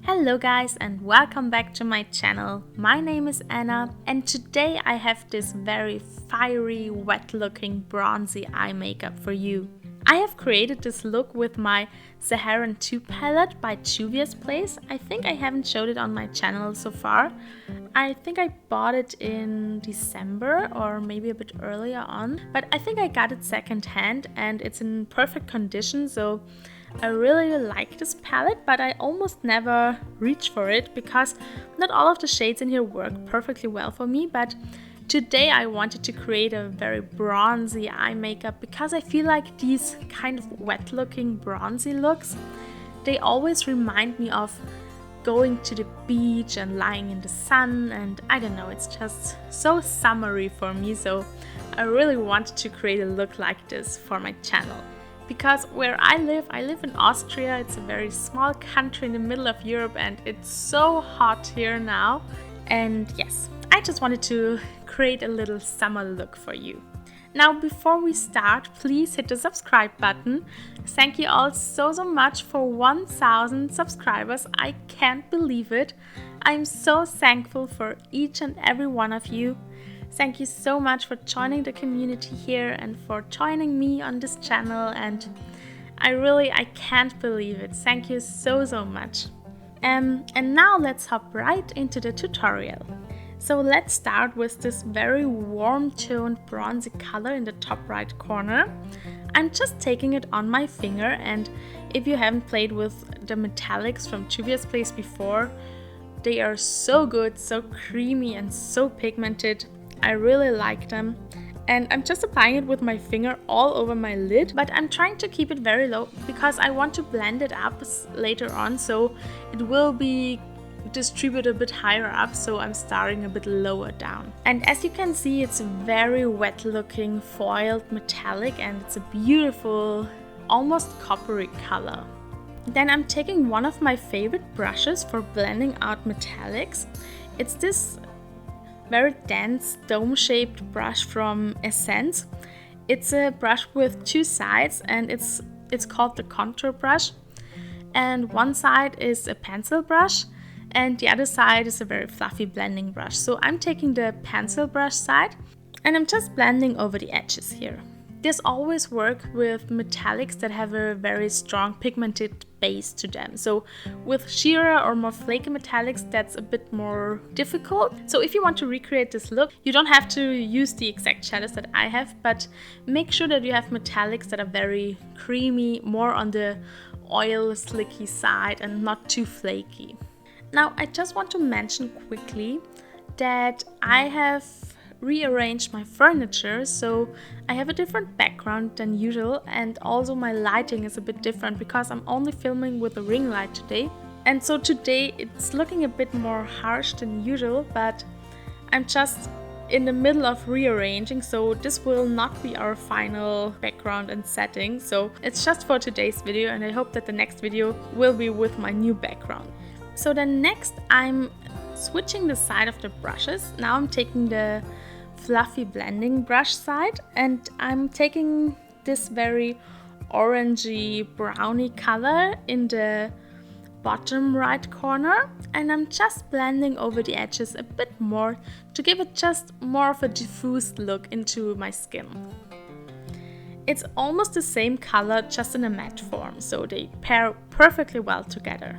Hello guys and welcome back to my channel. My name is Anna and today I have this very fiery, wet looking bronzy eye makeup for you. I have created this look with my SAHARAN 2 palette by Juvia's place. I think I haven't showed it on my channel so far. I think I bought it in December or maybe a bit earlier on, but I think I got it second hand and it's in perfect condition, so I really like this palette, but I almost never reach for it because not all of the shades in here work perfectly well for me. But today I wanted to create a very bronzy eye makeup because I feel like these kind of wet looking bronzy looks, they always remind me of going to the beach and lying in the sun, and I don't know, it's just so summery for me, so I really wanted to create a look like this for my channel. Because where I live in Austria. It's a very small country in the middle of Europe and it's so hot here now. And yes, I just wanted to create a little summer look for you. Now, before we start, please hit the subscribe button. Thank you all so much for 1000 subscribers. I can't believe it. I'm so thankful for each and every one of you. Thank you so much for joining the community here and for joining me on this channel, and I can't believe it. Thank you so much. And now let's hop right into the tutorial. So let's start with this very warm toned bronzy color in the top right corner. I'm just taking it on my finger, and if you haven't played with the metallics from Juvia's place before, they are so good, so creamy and so pigmented. I really like them, and I'm just applying it with my finger all over my lid, but I'm trying to keep it very low because I want to blend it up later on, so it will be distributed a bit higher up, so I'm starting a bit lower down. And as you can see, it's a very wet looking foiled metallic and it's a beautiful, almost coppery color. Then I'm taking one of my favorite brushes for blending out metallics. It's this very dense dome-shaped brush from Essence. It's a brush with two sides and it's called the contour brush. And one side is a pencil brush and the other side is a very fluffy blending brush. So I'm taking the pencil brush side and I'm just blending over the edges here. This always works with metallics that have a very strong pigmented base to them. So with sheerer or more flaky metallics, that's a bit more difficult. So if you want to recreate this look, you don't have to use the exact shadows that I have, but make sure that you have metallics that are very creamy, more on the oil slicky side and not too flaky. Now I just want to mention quickly that I have rearranged my furniture, so I have a different background than usual, and also my lighting is a bit different because I'm only filming with a ring light today, and so today it's looking a bit more harsh than usual, but I'm just in the middle of rearranging, so this will not be our final background and setting, so it's just for today's video, and I hope that the next video will be with my new background. So then next I'm switching the side of the brushes. Now I'm taking the fluffy blending brush side and I'm taking this very orangey browny color in the bottom right corner, and I'm just blending over the edges a bit more to give it just more of a diffused look into my skin. It's almost the same color, just in a matte form, so they pair perfectly well together.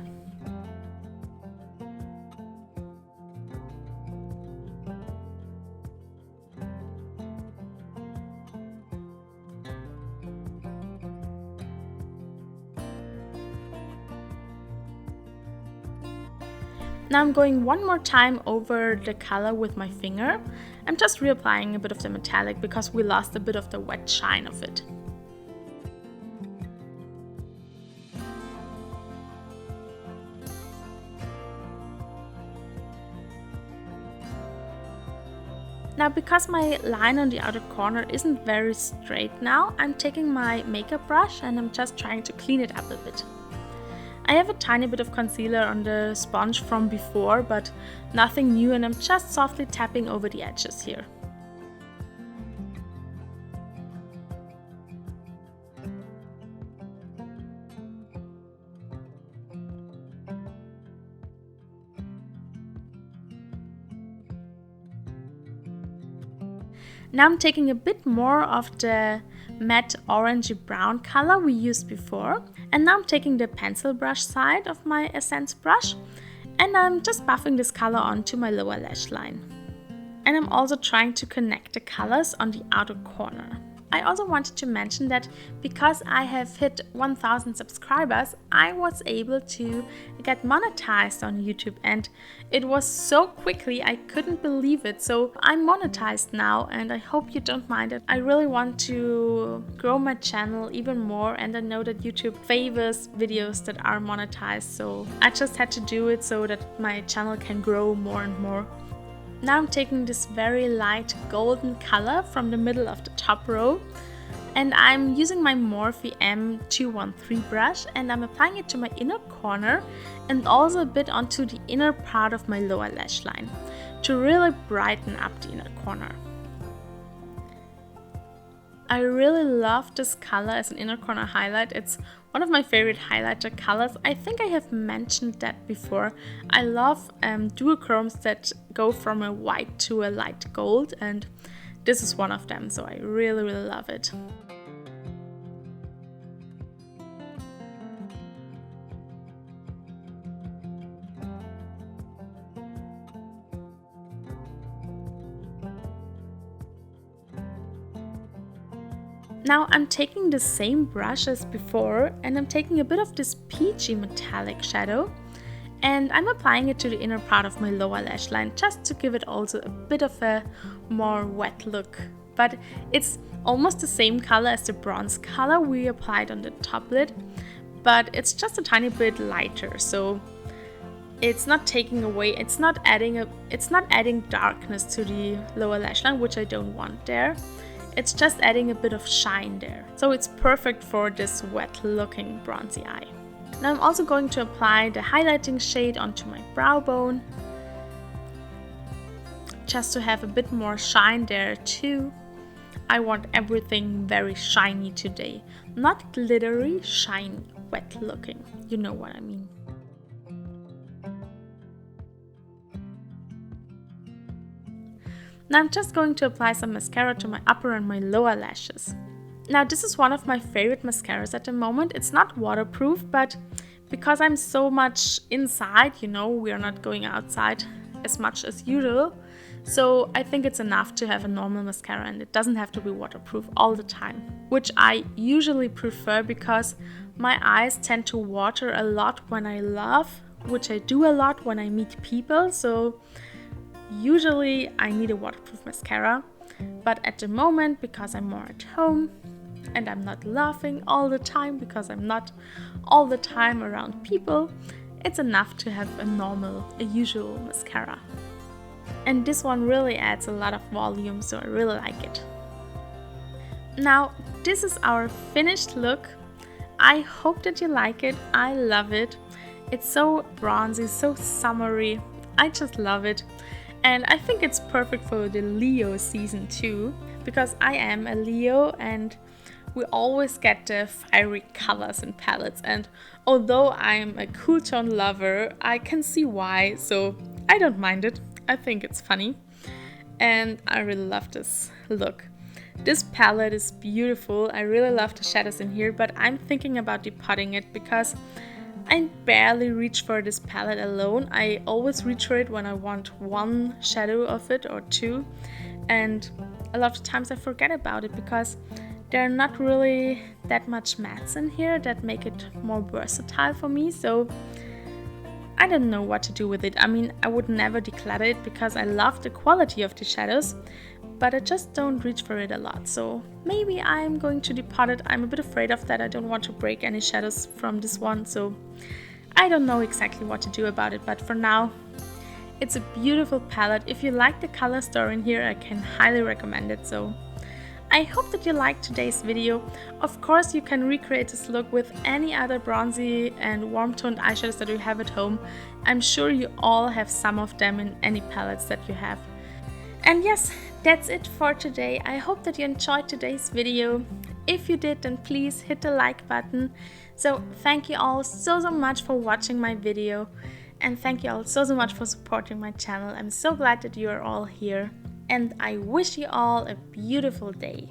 Now I'm going one more time over the color with my finger. I'm just reapplying a bit of the metallic because we lost a bit of the wet shine of it. Now, because my line on the outer corner isn't very straight now, I'm taking my makeup brush and I'm just trying to clean it up a bit. I have a tiny bit of concealer on the sponge from before, but nothing new, and I'm just softly tapping over the edges here. Now I'm taking a bit more of the matte orangey brown color we used before, and now I'm taking the pencil brush side of my Essence brush and I'm just buffing this color onto my lower lash line. And I'm also trying to connect the colors on the outer corner. I also wanted to mention that because I have hit 1000 subscribers, I was able to get monetized on YouTube, and it was so quickly, I couldn't believe it. So I'm monetized now, and I hope you don't mind it. I really want to grow my channel even more, and I know that YouTube favors videos that are monetized, so I just had to do it so that my channel can grow more and more. Now I'm taking this very light golden color from the middle of the top row, and I'm using my Morphe M213 brush, and I'm applying it to my inner corner and also a bit onto the inner part of my lower lash line to really brighten up the inner corner. I really love this color as an inner corner highlight. It's one of my favorite highlighter colors. I think I have mentioned that before. I love duochromes that go from a white to a light gold, and this is one of them, so I really love it. Now I'm taking the same brush as before, and I'm taking a bit of this peachy metallic shadow, and I'm applying it to the inner part of my lower lash line just to give it also a bit of a more wet look. But it's almost the same color as the bronze color we applied on the top lid, but it's just a tiny bit lighter, so it's not taking away, it's not adding darkness to the lower lash line, which I don't want there. It's just adding a bit of shine there. So it's perfect for this wet looking bronzy eye. Now I'm also going to apply the highlighting shade onto my brow bone, just to have a bit more shine there too. I want everything very shiny today. Not glittery, shiny, wet looking. You know what I mean. Now I'm just going to apply some mascara to my upper and my lower lashes. Now this is one of my favorite mascaras at the moment. It's not waterproof, but because I'm so much inside, you know, we are not going outside as much as usual. So I think it's enough to have a normal mascara, and it doesn't have to be waterproof all the time, which I usually prefer because my eyes tend to water a lot when I laugh, which I do a lot when I meet people. So usually I need a waterproof mascara, but at the moment, because I'm more at home and I'm not laughing all the time because I'm not all the time around people, it's enough to have a usual mascara. And this one really adds a lot of volume, so I really like it. Now this is our finished look. I hope that you like it. I love it. It's so bronzy, so summery. I just love it. And I think it's perfect for the Leo season too, because I am a Leo and we always get the fiery colors and palettes. And although I'm a cool tone lover, I can see why, so I don't mind it. I think it's funny. And I really love this look. This palette is beautiful. I really love the shadows in here, but I'm thinking about depotting it because I barely reach for this palette alone. I always reach for it when I want one shadow of it or two, and a lot of times I forget about it because there are not really that much mattes in here that make it more versatile for me, so I don't know what to do with it. I mean, I would never declutter it because I love the quality of the shadows, but I just don't reach for it a lot, so maybe I'm going to depot it. I'm a bit afraid of that. I don't want to break any shadows from this one, so I don't know exactly what to do about it, but for now it's a beautiful palette. If you like the color story in here, I can highly recommend it. So I hope that you liked today's video. Of course, you can recreate this look with any other bronzy and warm toned eyeshadows that you have at home. I'm sure you all have some of them in any palettes that you have. And yes, that's it for today. I hope that you enjoyed today's video. If you did, then please hit the like button. So thank you all so much for watching my video, and thank you all so much for supporting my channel. I'm so glad that you are all here. and I wish you all a beautiful day.